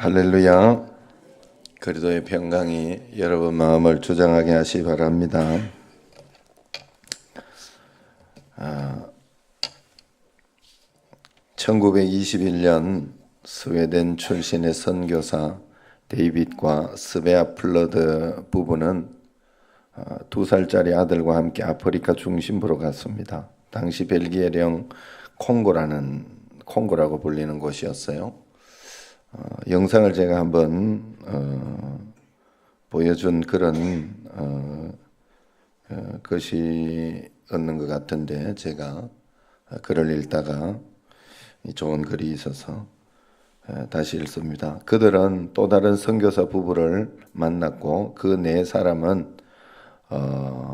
할렐루야. 그리스도의 평강이 여러분 마음을 주장하게 하시기 바랍니다. 1921년 스웨덴 출신의 선교사 데이빗과 스베아 플러드 부부는 2살짜리 아들과 함께 아프리카 중심부로 갔습니다. 당시 벨기에령 콩고라고 불리는 곳이었어요. 영상을 제가 한번 보여준 그런 것이 없는 것 같은데, 제가 글을 읽다가 좋은 글이 있어서 다시 읽습니다. 그들은 또 다른 선교사 부부를 만났고 그 네 사람은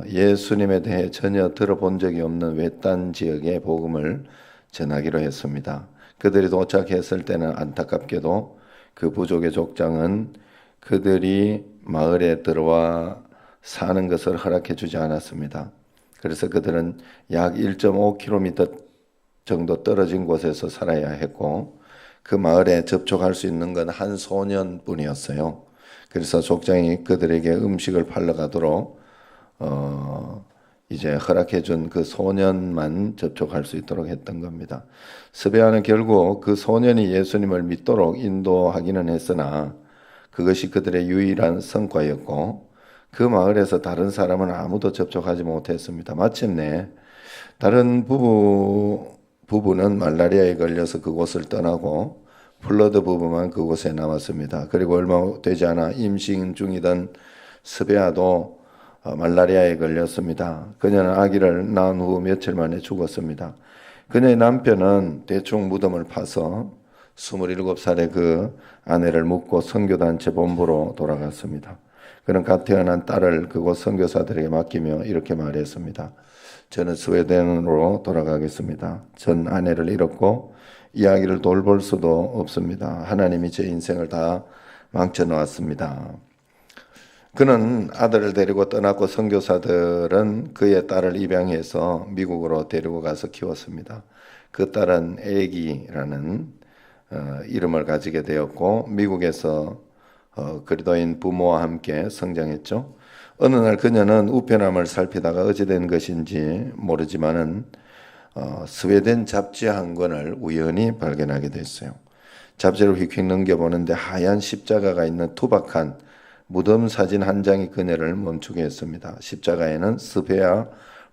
예수님에 대해 전혀 들어본 적이 없는 외딴 지역의 복음을 전하기로 했습니다. 그들이 도착했을 때는 안타깝게도 그 부족의 족장은 그들이 마을에 들어와 사는 것을 허락해 주지 않았습니다. 그래서 그들은 약 1.5km 정도 떨어진 곳에서 살아야 했고, 그 마을에 접촉할 수 있는 건 한 소년뿐이었어요. 그래서 족장이 그들에게 음식을 팔러 가도록 이제 허락해 준 그 소년만 접촉할 수 있도록 했던 겁니다. 스베아는 결국 그 소년이 예수님을 믿도록 인도하기는 했으나 그것이 그들의 유일한 성과였고, 그 마을에서 다른 사람은 아무도 접촉하지 못했습니다. 마침내 다른 부부는 말라리아에 걸려서 그곳을 떠나고 플러드 부부만 그곳에 남았습니다. 그리고 얼마 되지 않아 임신 중이던 스베아도 말라리아에 걸렸습니다. 그녀는 아기를 낳은 후 며칠 만에 죽었습니다. 그녀의 남편은 대충 무덤을 파서 27살의 그 아내를 묻고 선교단체 본부로 돌아갔습니다. 그는 갓 태어난 딸을 그곳 선교사들에게 맡기며 이렇게 말했습니다. 저는 스웨덴으로 돌아가겠습니다. 전 아내를 잃었고 이 아기를 돌볼 수도 없습니다. 하나님이 제 인생을 다 망쳐놓았습니다. 그는 아들을 데리고 떠났고 선교사들은 그의 딸을 입양해서 미국으로 데리고 가서 키웠습니다. 그 딸은 애기라는 이름을 가지게 되었고 미국에서 그리스도인 부모와 함께 성장했죠. 어느 날 그녀는 우편함을 살피다가 어찌된 것인지 모르지만은 스웨덴 잡지 한 권을 우연히 발견하게 됐어요. 잡지를 휙휙 넘겨보는데 하얀 십자가가 있는 투박한 무덤 사진 한 장이 그녀를 멈추게 했습니다. 십자가에는 스베아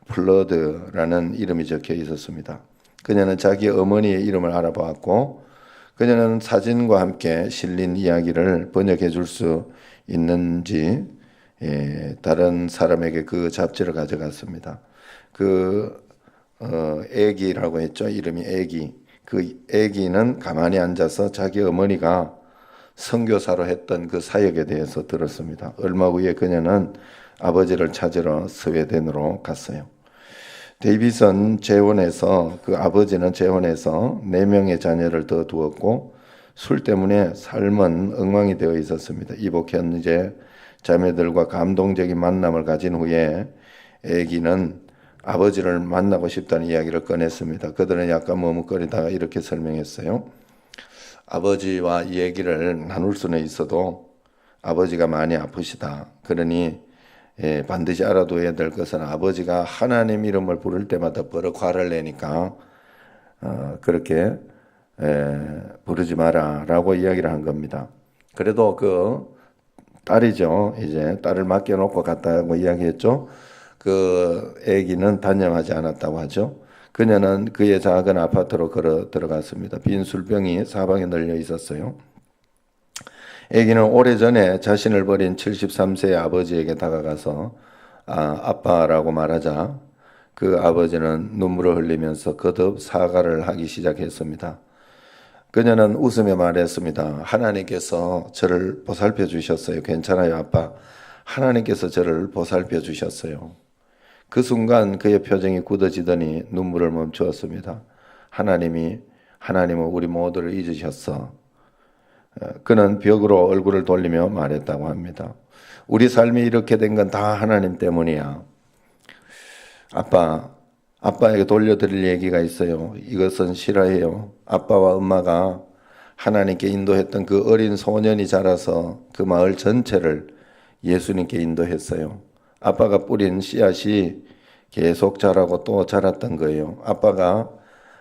플러드라는 이름이 적혀 있었습니다. 그녀는 자기 어머니의 이름을 알아보았고, 그녀는 사진과 함께 실린 이야기를 번역해 줄 수 있는지 다른 사람에게 그 잡지를 가져갔습니다. 애기라고 했죠. 이름이 애기. 그 애기는 가만히 앉아서 자기 어머니가 선교사로 했던 그 사역에 대해서 들었습니다. 얼마 후에 그녀는 아버지를 찾으러 스웨덴으로 갔어요. 데이빗은 재혼해서, 그 아버지는 재혼해서 4명의 자녀를 더 두었고 술 때문에 삶은 엉망이 되어 있었습니다. 이복 현재 자매들과 감동적인 만남을 가진 후에 아기는 아버지를 만나고 싶다는 이야기를 꺼냈습니다. 그들은 약간 머뭇거리다가 이렇게 설명했어요. 아버지와 이 얘기를 나눌 수는 있어도 아버지가 많이 아프시다. 그러니 반드시 알아둬야 될 것은 아버지가 하나님 이름을 부를 때마다 버럭 화를 내니까 그렇게 부르지 마라 라고 이야기를 한 겁니다. 그래도 그 딸이죠. 이제 딸을 맡겨놓고 갔다고 이야기했죠. 그 아기는 단념하지 않았다고 하죠. 그녀는 그의 작은 아파트로 걸어 들어갔습니다. 빈 술병이 사방에 널려 있었어요. 아기는 오래전에 자신을 버린 73세의 아버지에게 다가가서 아빠라고 말하자 그 아버지는 눈물을 흘리면서 거듭 사과를 하기 시작했습니다. 그녀는 웃으며 말했습니다. 하나님께서 저를 보살펴 주셨어요. 괜찮아요, 아빠. 하나님께서 저를 보살펴 주셨어요. 그 순간 그의 표정이 굳어지더니 눈물을 멈추었습니다. 하나님은 우리 모두를 잊으셨어. 그는 벽으로 얼굴을 돌리며 말했다고 합니다. 우리 삶이 이렇게 된 건 다 하나님 때문이야. 아빠에게 돌려드릴 얘기가 있어요. 이것은 실화예요. 아빠와 엄마가 하나님께 인도했던 그 어린 소년이 자라서 그 마을 전체를 예수님께 인도했어요. 아빠가 뿌린 씨앗이 계속 자라고 또 자랐던 거예요. 아빠가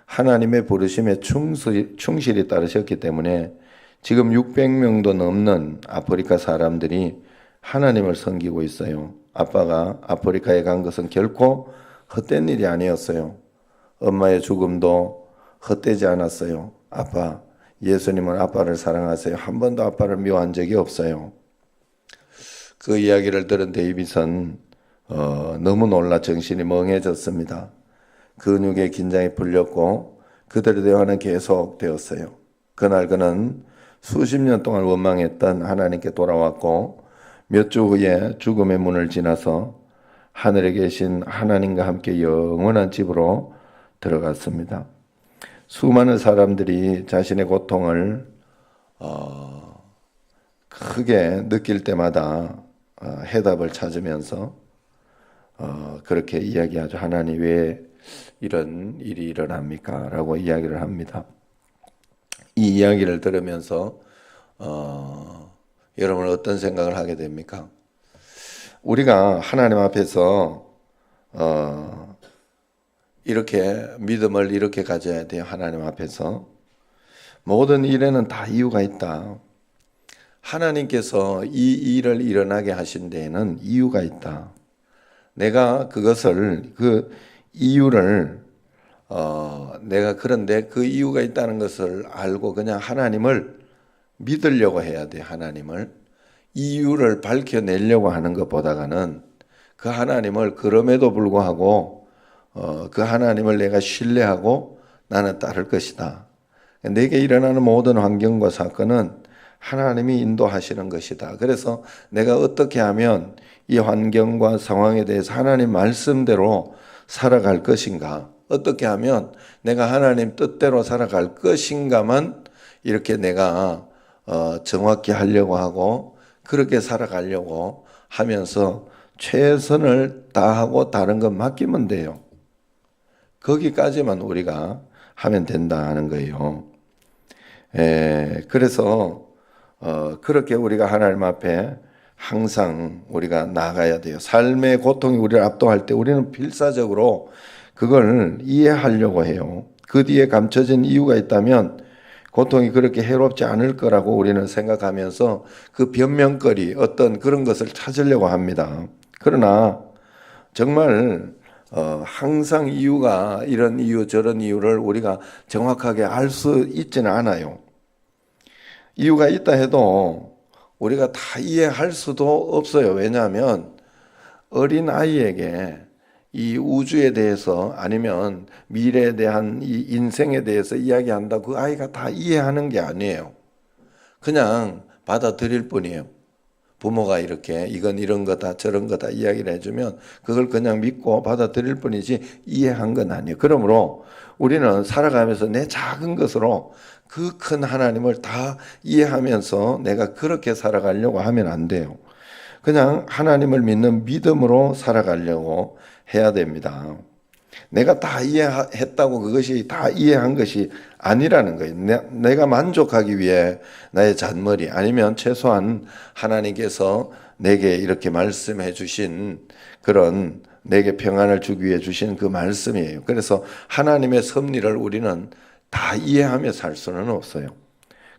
하나님의 부르심에 충실히 따르셨기 때문에 지금 600명도 넘는 아프리카 사람들이 하나님을 섬기고 있어요. 아빠가 아프리카에 간 것은 결코 헛된 일이 아니었어요. 엄마의 죽음도 헛되지 않았어요. 아빠, 예수님은 아빠를 사랑하세요. 한 번도 아빠를 미워한 적이 없어요. 그 이야기를 들은 데이빗은 너무 놀라 정신이 멍해졌습니다. 근육의 긴장이 풀렸고 그들의 대화는 계속 되었어요. 그날 그는 수십 년 동안 원망했던 하나님께 돌아왔고 몇 주 후에 죽음의 문을 지나서 하늘에 계신 하나님과 함께 영원한 집으로 들어갔습니다. 수많은 사람들이 자신의 고통을 크게 느낄 때마다 해답을 찾으면서 그렇게 이야기하죠. 하나님 왜 이런 일이 일어납니까? 라고 이야기를 합니다. 이 이야기를 들으면서 여러분은 어떤 생각을 하게 됩니까? 우리가 하나님 앞에서 이렇게 믿음을 이렇게 가져야 돼요. 하나님 앞에서 모든 일에는 다 이유가 있다. 하나님께서 이 일을 일어나게 하신 데에는 이유가 있다. 내가 그것을 그 이유를 내가 그런데 그 이유가 있다는 것을 알고 그냥 하나님을 믿으려고 해야 돼. 하나님을 이유를 밝혀내려고 하는 것보다는 그 하나님을 그럼에도 불구하고 그 하나님을 내가 신뢰하고 나는 따를 것이다. 내게 일어나는 모든 환경과 사건은 하나님이 인도하시는 것이다. 그래서 내가 어떻게 하면 이 환경과 상황에 대해서 하나님 말씀대로 살아갈 것인가, 어떻게 하면 내가 하나님 뜻대로 살아갈 것인가만 이렇게 내가 정확히 하려고 하고 그렇게 살아가려고 하면서 최선을 다하고 다른 건 맡기면 돼요. 거기까지만 우리가 하면 된다는 거예요. 그래서 그렇게 우리가 하나님 앞에 항상 우리가 나가야 돼요. 삶의 고통이 우리를 압도할 때 우리는 필사적으로 그걸 이해하려고 해요. 그 뒤에 감춰진 이유가 있다면 고통이 그렇게 해롭지 않을 거라고 우리는 생각하면서 그 변명거리 어떤 그런 것을 찾으려고 합니다. 그러나 정말 항상 이유가 이런 이유 저런 이유를 우리가 정확하게 알 수 있지는 않아요. 이유가 있다 해도 우리가 다 이해할 수도 없어요. 왜냐하면 어린 아이에게 이 우주에 대해서 아니면 미래에 대한 이 인생에 대해서 이야기한다. 그 아이가 다 이해하는 게 아니에요. 그냥 받아들일 뿐이에요. 부모가 이렇게 이건 이런 거다 저런 거다 이야기를 해주면 그걸 그냥 믿고 받아들일 뿐이지 이해한 건 아니에요. 그러므로 우리는 살아가면서 내 작은 것으로 그 큰 하나님을 다 이해하면서 내가 그렇게 살아가려고 하면 안 돼요. 그냥 하나님을 믿는 믿음으로 살아가려고 해야 됩니다. 내가 다 이해했다고 그것이 다 이해한 것이 아니라는 거예요. 내가 만족하기 위해 나의 잔머리 아니면 최소한 하나님께서 내게 이렇게 말씀해 주신 그런 내게 평안을 주기 위해 주신 그 말씀이에요. 그래서 하나님의 섭리를 우리는 다 이해하며 살 수는 없어요.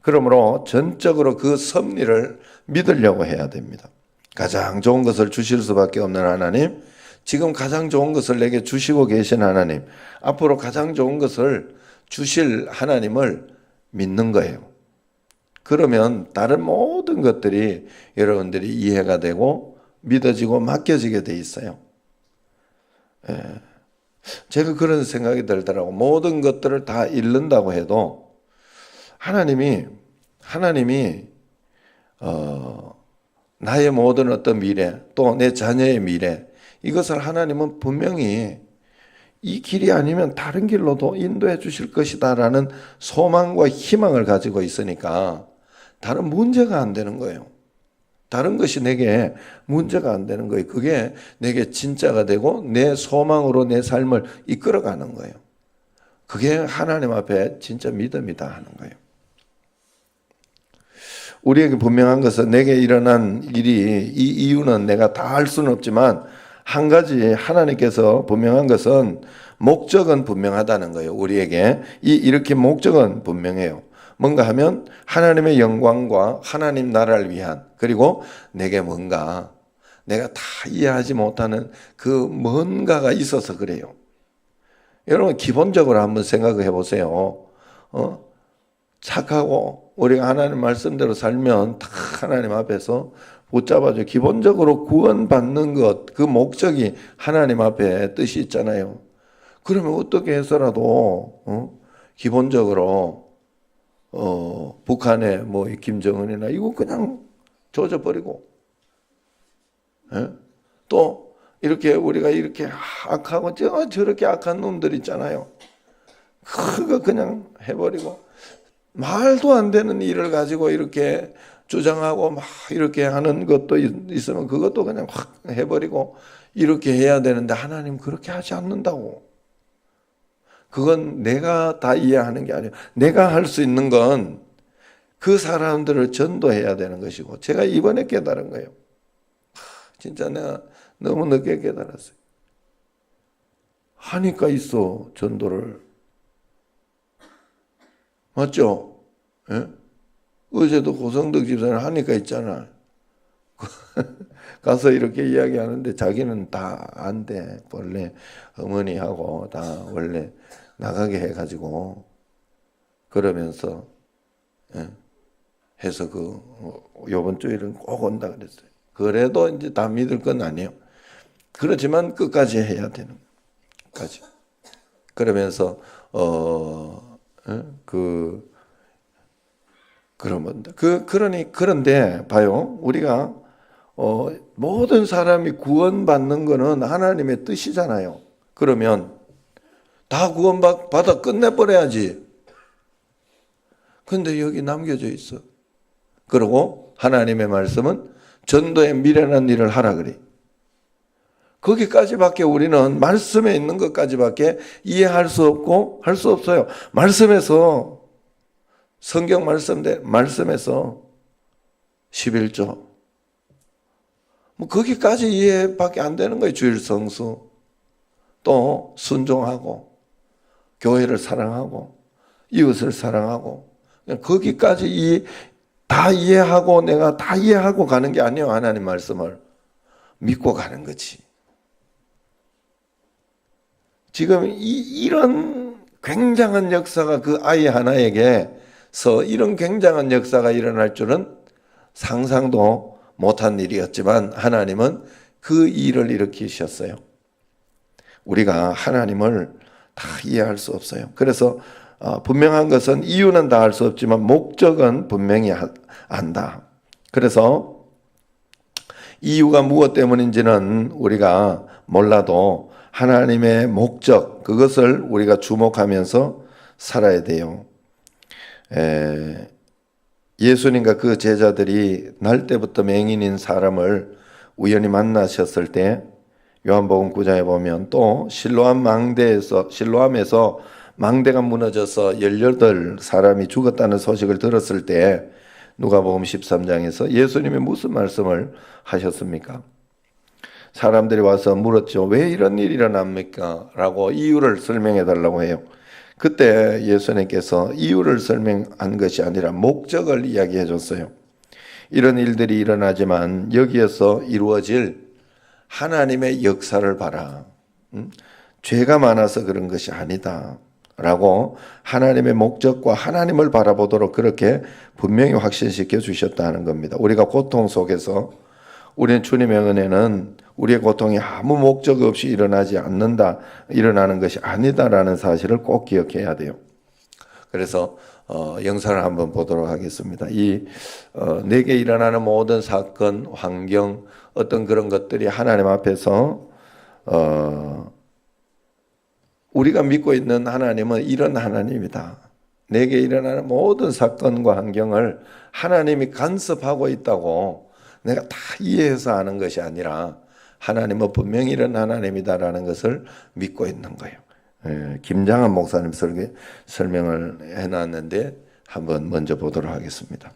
그러므로 전적으로 그 섭리를 믿으려고 해야 됩니다. 가장 좋은 것을 주실 수밖에 없는 하나님, 지금 가장 좋은 것을 내게 주시고 계신 하나님, 앞으로 가장 좋은 것을 주실 하나님을 믿는 거예요. 그러면 다른 모든 것들이 여러분들이 이해가 되고 믿어지고 맡겨지게 돼 있어요. 제가 그런 생각이 들더라고. 모든 것들을 다 잃는다고 해도 하나님이 나의 모든 어떤 미래 또 내 자녀의 미래 이것을 하나님은 분명히 이 길이 아니면 다른 길로도 인도해 주실 것이다라는 소망과 희망을 가지고 있으니까 다른 문제가 안 되는 거예요. 다른 것이 내게 문제가 안 되는 거예요. 그게 내게 진짜가 되고 내 소망으로 내 삶을 이끌어가는 거예요. 그게 하나님 앞에 진짜 믿음이다 하는 거예요. 우리에게 분명한 것은 내게 일어난 일이 이 이유는 내가 다 알 수는 없지만 한 가지 하나님께서 분명한 것은 목적은 분명하다는 거예요. 우리에게 이렇게 목적은 분명해요. 뭔가 하면 하나님의 영광과 하나님 나라를 위한, 그리고 내게 뭔가 내가 다 이해하지 못하는 그 뭔가가 있어서 그래요. 여러분 기본적으로 한번 생각을 해보세요. 착하고 우리가 하나님 말씀대로 살면 다 하나님 앞에서 붙잡아줘. 기본적으로 구원받는 것, 그 목적이 하나님 앞에 뜻이 있잖아요. 그러면 어떻게 해서라도 기본적으로 북한의 뭐 김정은이나 이거 그냥 조져버리고, 예? 또 이렇게 우리가 이렇게 악하고 저렇게 악한 놈들 있잖아요. 그거 그냥 해버리고, 말도 안 되는 일을 가지고 이렇게 주장하고 막 이렇게 하는 것도 있으면 그것도 그냥 확 해버리고 이렇게 해야 되는데 하나님 그렇게 하지 않는다고. 그건 내가 다 이해하는 게 아니에요. 내가 할 수 있는 건 그 사람들을 전도해야 되는 것이고, 제가 이번에 깨달은 거예요. 진짜 내가 너무 늦게 깨달았어요. 하니까 있어, 전도를. 맞죠? 예? 어제도 고성덕 집사님 하니까 있잖아. 가서 이렇게 이야기하는데 자기는 다 안 돼. 원래 어머니하고 다 원래 나가게 해가지고 그러면서, 예? 해서 요번 주일은 꼭 온다 그랬어요. 그래도 이제 다 믿을 건 아니에요. 그렇지만 끝까지 해야 되는 끝까지. 그러면서 예? 그런데 봐요. 우리가 모든 사람이 구원받는 거는 하나님의 뜻이잖아요. 그러면 다 구원받아 끝내버려야지. 근데 여기 남겨져 있어. 그리고 하나님의 말씀은 전도에 미련한 일을 하라 그래. 거기까지밖에 우리는 말씀에 있는 것까지밖에 이해할 수 없고 할 수 없어요. 말씀에서, 성경 말씀에서 11조 뭐 거기까지 이해밖에 안 되는 거예요. 주일 성수, 또 순종하고 교회를 사랑하고 이웃을 사랑하고, 거기까지 다 이해하고 내가 다 이해하고 가는 게 아니에요. 하나님 말씀을 믿고 가는 거지. 지금 이런 굉장한 역사가 그 아이 하나에게서 이런 굉장한 역사가 일어날 줄은 상상도 못한 일이었지만 하나님은 그 일을 일으키셨어요. 우리가 하나님을 다 이해할 수 없어요. 그래서 분명한 것은 이유는 다 알 수 없지만 목적은 분명히 안다. 그래서 이유가 무엇 때문인지는 우리가 몰라도 하나님의 목적, 그것을 우리가 주목하면서 살아야 돼요. 예수님과 그 제자들이 날 때부터 맹인인 사람을 우연히 만나셨을 때 요한복음 9장에 보면, 또 실로암에서 망대가 무너져서 18사람이 죽었다는 소식을 들었을 때 누가복음 13장에서 예수님이 무슨 말씀을 하셨습니까? 사람들이 와서 물었죠. 왜 이런 일이 일어납니까? 라고 이유를 설명해 달라고 해요. 그때 예수님께서 이유를 설명한 것이 아니라 목적을 이야기해 줬어요. 이런 일들이 일어나지만 여기에서 이루어질 하나님의 역사를 봐라. 죄가 많아서 그런 것이 아니다. 라고 하나님의 목적과 하나님을 바라보도록 그렇게 분명히 확신시켜 주셨다는 겁니다. 우리가 고통 속에서 우리는 주님의 은혜는 우리의 고통이 아무 목적 없이 일어나는 것이 아니다라는 사실을 꼭 기억해야 돼요. 그래서 영상을 한번 보도록 하겠습니다. 내게 일어나는 모든 사건, 환경, 어떤 그런 것들이 하나님 앞에서 우리가 믿고 있는 하나님은 이런 하나님이다. 내게 일어나는 모든 사건과 환경을 하나님이 간섭하고 있다고 내가 다 이해해서 아는 것이 아니라 하나님은 분명히 이런 하나님이다라는 것을 믿고 있는 거예요. 김장한 목사님 설명을 해놨는데 한번 먼저 보도록 하겠습니다.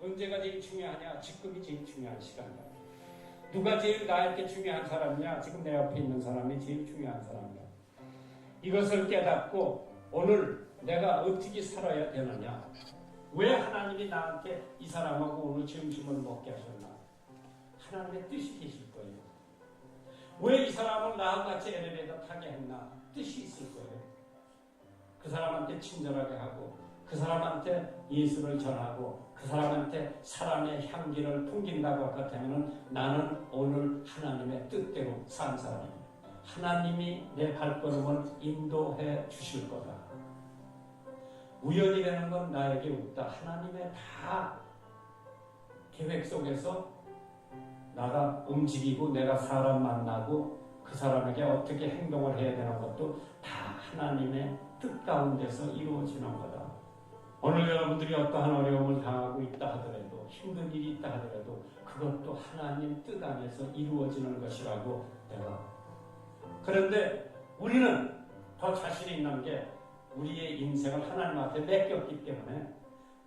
언제가 제일 중요하냐? 지금이 제일 중요한 시간이야. 누가 제일 나에게 중요한 사람이냐? 지금 내 옆에 있는 사람이 제일 중요한 사람이야. 이것을 깨닫고 오늘 내가 어떻게 살아야 되느냐? 왜 하나님이 나한테 이 사람하고 오늘 점심을 먹게 하셨나? 하나님의 뜻이 계실 거예요. 왜 이 사람을 나와 같이 엘리베이터 타게 했나? 뜻이 있을 거예요. 그 사람한테 친절하게 하고 그 사람한테 예수를 전하고 그 사람한테 사람의 향기를 풍긴다고 할 것 같으면 나는 오늘 하나님의 뜻대로 산 사람입니다. 하나님이 내 발걸음을 인도해 주실 거다. 우연이 되는 건 나에게 없다. 하나님의 다 계획 속에서 나가 움직이고 내가 사람 만나고 그 사람에게 어떻게 행동을 해야 되는 것도 다 하나님의 뜻 가운데서 이루어지는 거다. 오늘 여러분들이 어떠한 어려움을 당하고 있다 하더라도 힘든 일이 있다 하더라도 그것도 하나님 뜻 안에서 이루어지는 것이라고 내가. 그런데 우리는 더 자신 있는 게 우리의 인생을 하나님 앞에 맡겼기 때문에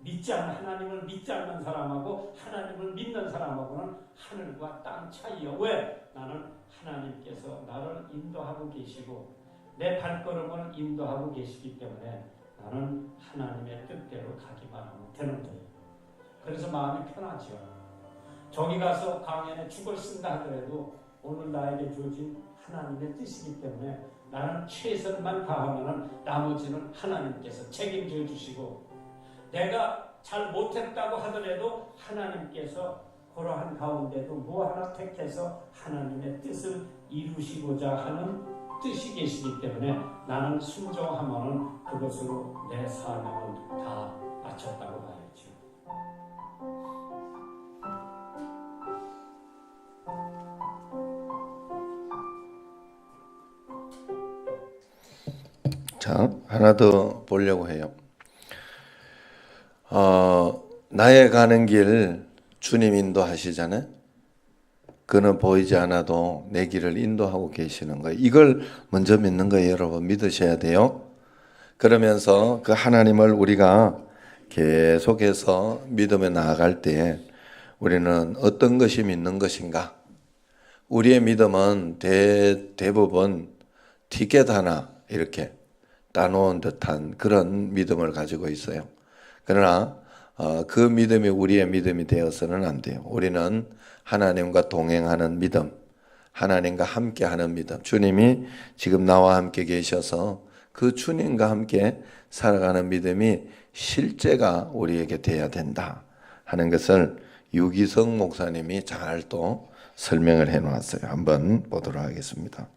하나님을 믿지 않는 사람하고 하나님을 믿는 사람하고는 하늘과 땅 차이요. 왜? 나는 하나님께서 나를 인도하고 계시고 내 발걸음을 인도하고 계시기 때문에 나는 하나님의 뜻대로 가기만 하면 되는 거예요. 그래서 마음이 편하죠. 저기 가서 강연에 죽을 쓴다 하더라도 오늘 나에게 주어진 하나님의 뜻이기 때문에 나는 최선만 다하면 나머지는 하나님께서 책임져 주시고 내가 잘 못했다고 하더라도 하나님께서 그러한 가운데도 뭐 하나 택해서 하나님의 뜻을 이루시고자 하는 뜻이 계시기 때문에 나는 순종하면 그것으로 내 사명을 다 마쳤다고 봐야죠. 자, 하나 더 보려고 해요. 나의 가는 길 주님 인도하시잖아요. 그는 보이지 않아도 내 길을 인도하고 계시는 거예요. 이걸 먼저 믿는 거예요. 여러분 믿으셔야 돼요. 그러면서 그 하나님을 우리가 계속해서 믿으며 나아갈 때 우리는 어떤 것이 믿는 것인가? 우리의 믿음은 대부분 티켓 하나 이렇게 따놓은 듯한 그런 믿음을 가지고 있어요. 그러나 그 믿음이 우리의 믿음이 되어서는 안 돼요. 우리는 하나님과 동행하는 믿음, 하나님과 함께하는 믿음, 주님이 지금 나와 함께 계셔서 그 주님과 함께 살아가는 믿음이 실제가 우리에게 돼야 된다 하는 것을 유기성 목사님이 잘 또 설명을 해놓았어요. 한번 보도록 하겠습니다.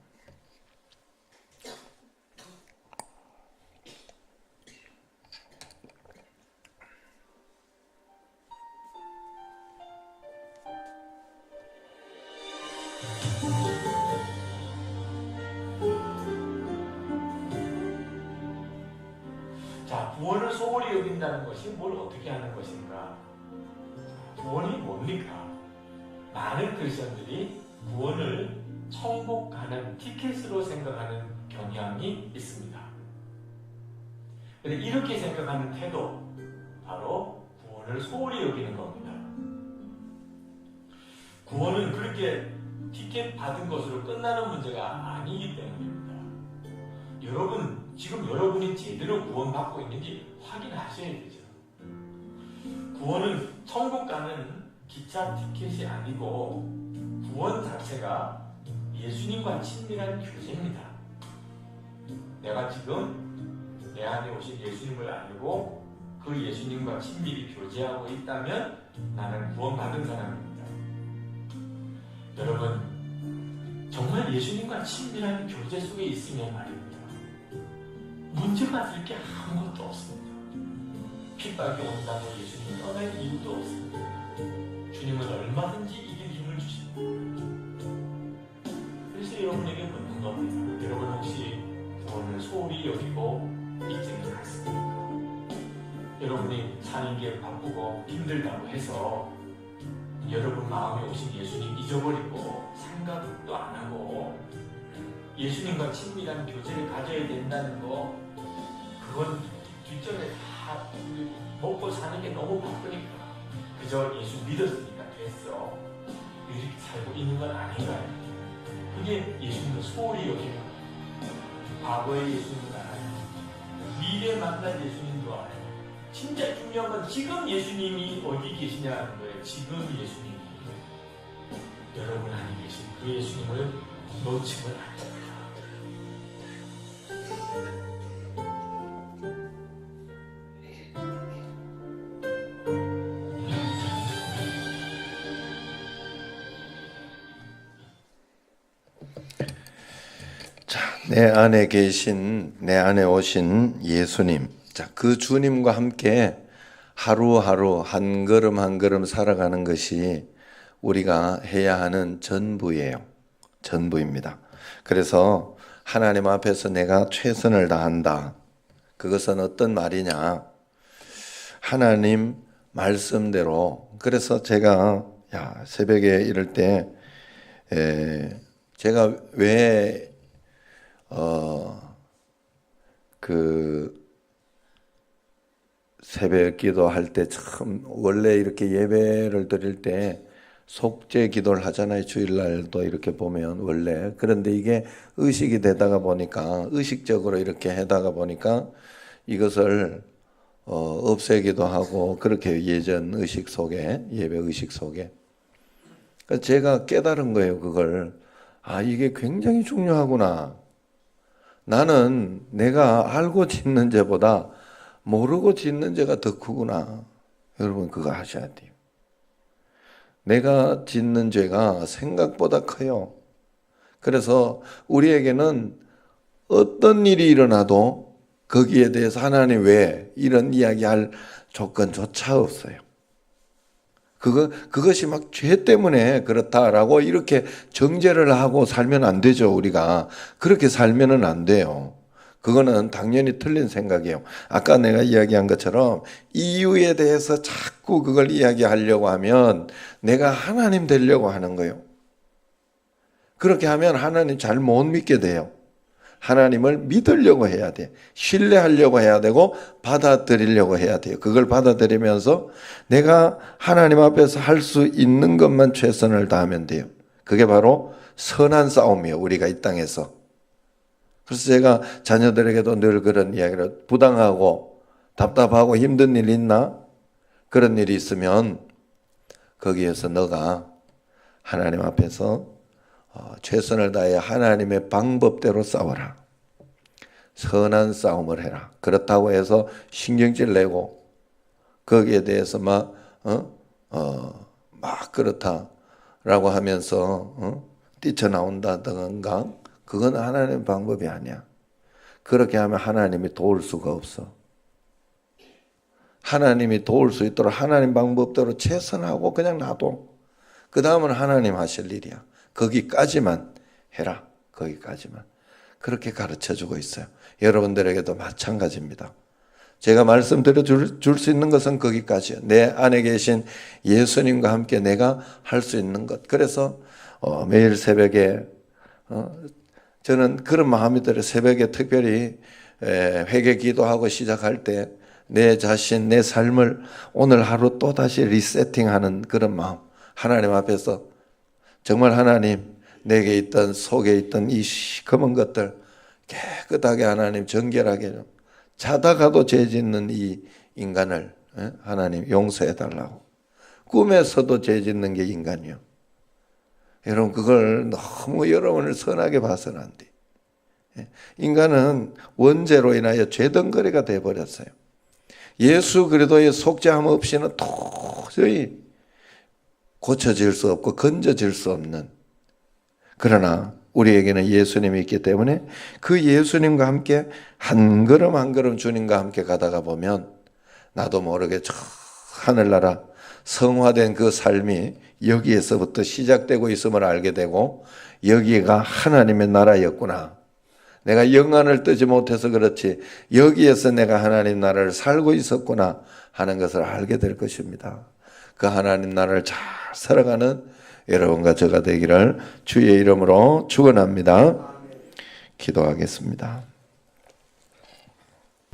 자, 구원을 소홀히 여긴다는 것이 뭘 어떻게 하는 것인가? 구원이 뭡니까? 많은 크리스천들이 구원을 천국 가는 티켓으로 생각하는 경향이 있습니다. 그런데 이렇게 생각하는 태도, 바로 구원을 소홀히 여기는 겁니다. 구원은 그렇게 티켓 받은 것으로 끝나는 문제가 아니기 때문입니다. 여러분, 지금 여러분이 제대로 구원받고 있는지 확인하셔야 되죠. 구원은 천국 가는 기차 티켓이 아니고 구원 자체가 예수님과 친밀한 교제입니다. 내가 지금 내 안에 오신 예수님을 알고 그 예수님과 친밀히 교제하고 있다면 나는 구원받은 사람입니다. 여러분, 정말 예수님과 친밀한 교제 속에 있으면 말입니다. 문제가 될 게 아무것도 없습니다. 핍박이 온다고 예수님이 떠날 이유도 없습니다. 주님은 얼마든지 이길 힘을 주십니다. 그래서 여러분에게 묻는 겁니다. 여러분 혹시 구원을 소홀히 여기고 있지는 않습니까? 여러분이 사는 게 바쁘고 힘들다고 해서 여러분 마음에 오신 예수님 잊어버리고 생각도 안 하고 예수님과 친밀한 교제를 가져야 된다는 거, 그건 뒷전에 다 먹고 사는 게 너무 바쁘니까 그저 예수 믿었으니까 됐어. 이렇게 살고 있는 건 아닌가요? 그게 예수님의 소홀히 여기는 과거의 예수님도 알아요. 미래 만날 예수님도 알아요. 진짜 중요한 건 지금 예수님이 어디 계시냐는 거예요. 지금 예수님이 여러분 안에 계신 그 예수님을 놓치면 안 돼요. 내 안에 계신, 내 안에 오신 예수님. 자, 그 주님과 함께 하루하루 한 걸음 한 걸음 살아가는 것이 우리가 해야 하는 전부예요. 전부입니다. 그래서 하나님 앞에서 내가 최선을 다한다. 그것은 어떤 말이냐? 하나님 말씀대로. 그래서 제가 새벽에 이럴 때 제가 왜 새벽 기도할 때 참 원래 이렇게 예배를 드릴 때 속죄 기도를 하잖아요. 주일날도 이렇게 보면 원래. 그런데 이게 의식이 되다가 보니까 의식적으로 이렇게 하다가 보니까 이것을 없애기도 하고 그렇게 예전 의식 속에 예배 의식 속에 제가 깨달은 거예요. 그걸 이게 굉장히 중요하구나. 나는 내가 알고 짓는 죄보다 모르고 짓는 죄가 더 크구나. 여러분 그거 하셔야 돼요. 내가 짓는 죄가 생각보다 커요. 그래서 우리에게는 어떤 일이 일어나도 거기에 대해서 하나님 왜 이런 이야기할 조건조차 없어요. 그것이 막 죄 때문에 그렇다라고 이렇게 정죄를 하고 살면 안 되죠, 우리가. 그렇게 살면은 안 돼요. 그거는 당연히 틀린 생각이에요. 아까 내가 이야기한 것처럼 이유에 대해서 자꾸 그걸 이야기하려고 하면 내가 하나님 되려고 하는 거예요. 그렇게 하면 하나님 잘 못 믿게 돼요. 하나님을 믿으려고 해야 돼. 신뢰하려고 해야 되고 받아들이려고 해야 돼요. 그걸 받아들이면서 내가 하나님 앞에서 할 수 있는 것만 최선을 다하면 돼요. 그게 바로 선한 싸움이에요. 우리가 이 땅에서. 그래서 제가 자녀들에게도 늘 그런 이야기를 부당하고 답답하고 힘든 일 있나? 그런 일이 있으면 거기에서 너가 하나님 앞에서 최선을 다해 하나님의 방법대로 싸워라. 선한 싸움을 해라. 그렇다고 해서 신경질 내고 거기에 대해서 막 그렇다라고 하면서 뛰쳐나온다든가 그건 하나님의 방법이 아니야. 그렇게 하면 하나님이 도울 수가 없어. 하나님이 도울 수 있도록 하나님 방법대로 최선하고 그냥 놔둬. 그 다음은 하나님 하실 일이야. 거기까지만 해라. 거기까지만. 그렇게 가르쳐주고 있어요. 여러분들에게도 마찬가지입니다. 제가 말씀드려 줄 수 있는 것은 거기까지요. 내 안에 계신 예수님과 함께 내가 할 수 있는 것. 그래서 매일 새벽에 저는 그런 마음이 들어요. 새벽에 특별히 회개 기도하고 시작할 때 내 자신, 내 삶을 오늘 하루 또다시 리세팅하는 그런 마음. 하나님 앞에서 정말 하나님 내게 있던 속에 있던 이 시커먼 것들 깨끗하게 하나님 정결하게 좀 자다가도 죄 짓는 이 인간을 하나님 용서해 달라고. 꿈에서도 죄 짓는 게 인간이요. 여러분 그걸 너무 여러분을 선하게 봐서는 안 돼. 인간은 원죄로 인하여 죄덩거리가 되어버렸어요. 예수 그리스도의 속죄함 없이는 도저히 고쳐질 수 없고 건져질 수 없는. 그러나 우리에게는 예수님이 있기 때문에 그 예수님과 함께 한 걸음 한 걸음 주님과 함께 가다가 보면 나도 모르게 저 하늘나라 성화된 그 삶이 여기에서부터 시작되고 있음을 알게 되고 여기가 하나님의 나라였구나. 내가 영안을 뜨지 못해서 그렇지 여기에서 내가 하나님 나라를 살고 있었구나 하는 것을 알게 될 것입니다. 그 하나님 나라를 잘 살아가는 여러분과 저가 되기를 주의 이름으로 축원합니다. 기도하겠습니다.